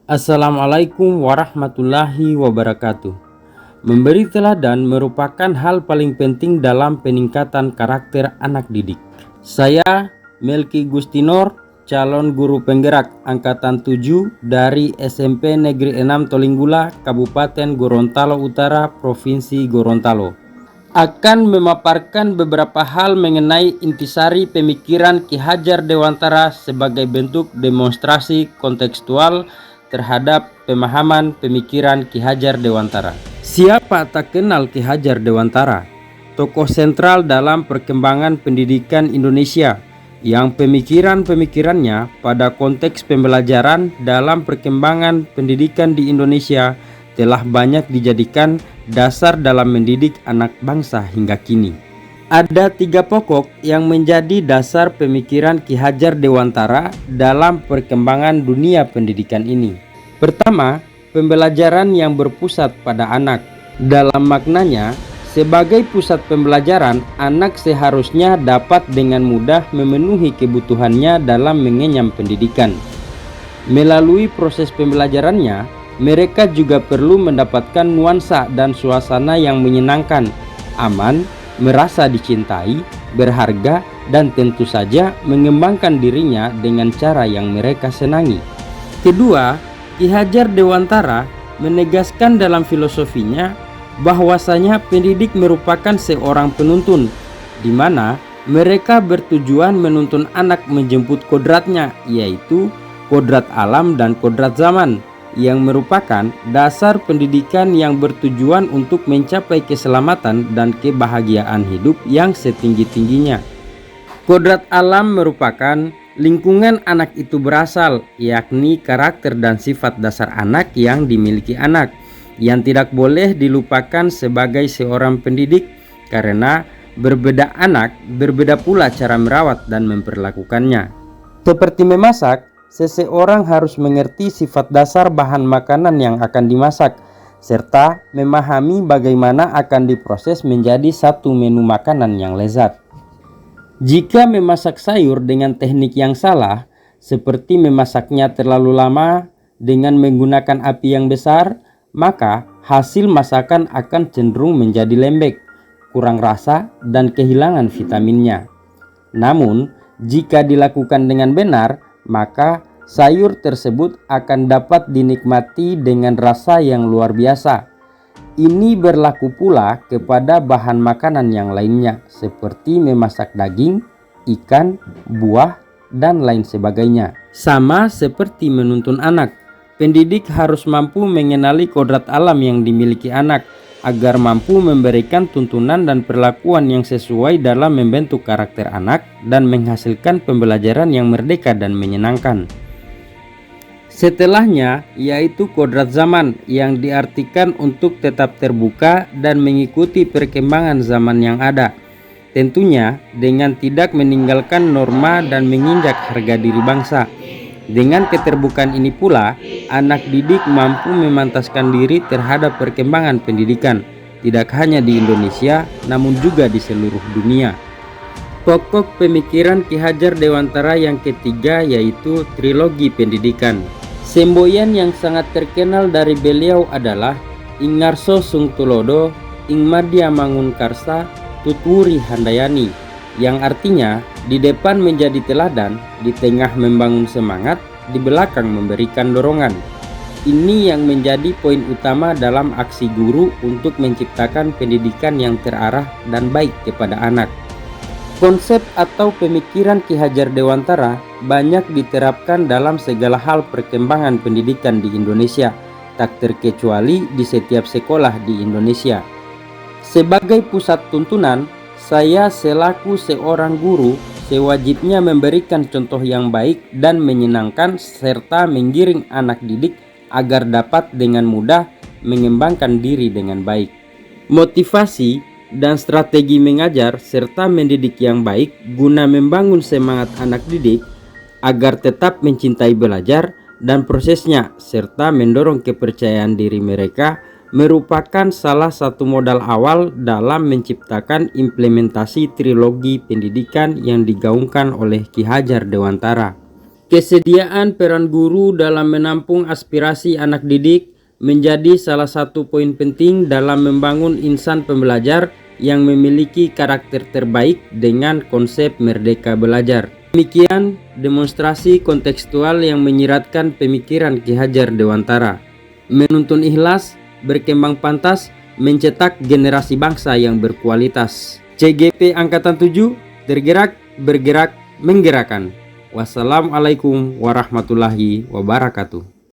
Assalamualaikum warahmatullahi wabarakatuh. Memberi teladan merupakan hal paling penting dalam peningkatan karakter anak didik. Saya Melki Gustinor, calon guru penggerak angkatan 7 dari SMP Negeri 6 Tolinggula, Kabupaten Gorontalo Utara, Provinsi Gorontalo, akan memaparkan beberapa hal mengenai intisari pemikiran Ki Hajar Dewantara sebagai bentuk demonstrasi kontekstual terhadap pemahaman pemikiran Ki Hajar Dewantara. Siapa tak kenal Ki Hajar Dewantara? Tokoh sentral dalam perkembangan pendidikan Indonesia yang pemikiran-pemikirannya pada konteks pembelajaran dalam perkembangan pendidikan di Indonesia telah banyak dijadikan dasar dalam mendidik anak bangsa hingga kini. Ada 3 pokok yang menjadi dasar pemikiran Ki Hajar Dewantara dalam perkembangan dunia pendidikan ini. Pertama, pembelajaran yang berpusat pada anak. Dalam maknanya, sebagai pusat pembelajaran, anak seharusnya dapat dengan mudah memenuhi kebutuhannya dalam mengenyam pendidikan. Melalui proses pembelajarannya, mereka juga perlu mendapatkan nuansa dan suasana yang menyenangkan, aman, merasa dicintai, berharga, dan tentu saja mengembangkan dirinya dengan cara yang mereka senangi. Kedua, Ki Hajar Dewantara menegaskan dalam filosofinya bahwasanya pendidik merupakan seorang penuntun, di mana mereka bertujuan menuntun anak menjemput kodratnya, yaitu kodrat alam dan kodrat zaman, yang merupakan dasar pendidikan yang bertujuan untuk mencapai keselamatan dan kebahagiaan hidup yang setinggi-tingginya. Kodrat alam merupakan lingkungan anak itu berasal, yakni karakter dan sifat dasar anak yang dimiliki anak, yang tidak boleh dilupakan sebagai seorang pendidik, karena berbeda anak, berbeda pula cara merawat dan memperlakukannya. Seperti memasak, seseorang harus mengerti sifat dasar bahan makanan yang akan dimasak, serta memahami bagaimana akan diproses menjadi satu menu makanan yang lezat. Jika memasak sayur dengan teknik yang salah, seperti memasaknya terlalu lama dengan menggunakan api yang besar, maka hasil masakan akan cenderung menjadi lembek, kurang rasa, dan kehilangan vitaminnya. Namun, jika dilakukan dengan benar, maka sayur tersebut akan dapat dinikmati dengan rasa yang luar biasa. Ini berlaku pula kepada bahan makanan yang lainnya, seperti memasak daging, ikan, buah, dan lain sebagainya. Sama seperti menuntun anak, pendidik harus mampu mengenali kodrat alam yang dimiliki anak, agar mampu memberikan tuntunan dan perlakuan yang sesuai dalam membentuk karakter anak dan menghasilkan pembelajaran yang merdeka dan menyenangkan. Setelahnya, yaitu kodrat zaman, yang diartikan untuk tetap terbuka dan mengikuti perkembangan zaman yang ada, tentunya dengan tidak meninggalkan norma dan menginjak harga diri bangsa. Dengan keterbukaan ini pula, anak didik mampu memantaskan diri terhadap perkembangan pendidikan, tidak hanya di Indonesia, namun juga di seluruh dunia. Pokok pemikiran Ki Hajar Dewantara yang ketiga yaitu trilogi pendidikan. Semboyan yang sangat terkenal dari beliau adalah Ing Ngarso Sung Tulodo, Ing Madya Mangun Karsa, Tutwuri Handayani, yang artinya di depan menjadi teladan, di tengah membangun semangat, di belakang memberikan dorongan. Ini yang menjadi poin utama dalam aksi guru untuk menciptakan pendidikan yang terarah dan baik kepada anak. Konsep atau pemikiran Ki Hajar Dewantara banyak diterapkan dalam segala hal perkembangan pendidikan di Indonesia, tak terkecuali di setiap sekolah di Indonesia. Sebagai pusat tuntunan, saya selaku seorang guru sewajibnya memberikan contoh yang baik dan menyenangkan serta menggiring anak didik agar dapat dengan mudah mengembangkan diri dengan baik. Motivasi dan strategi mengajar serta mendidik yang baik guna membangun semangat anak didik agar tetap mencintai belajar dan prosesnya serta mendorong kepercayaan diri mereka merupakan salah satu modal awal dalam menciptakan implementasi trilogi pendidikan yang digaungkan oleh Ki Hajar Dewantara. Kesediaan peran guru dalam menampung aspirasi anak didik menjadi salah satu poin penting dalam membangun insan pembelajar yang memiliki karakter terbaik dengan konsep merdeka belajar. Demikian demonstrasi kontekstual yang menyiratkan pemikiran Ki Hajar Dewantara. Menuntun ikhlas, berkembang pantas, mencetak generasi bangsa yang berkualitas. CGP Angkatan 7, tergerak, bergerak, menggerakkan. Wassalamualaikum warahmatullahi wabarakatuh.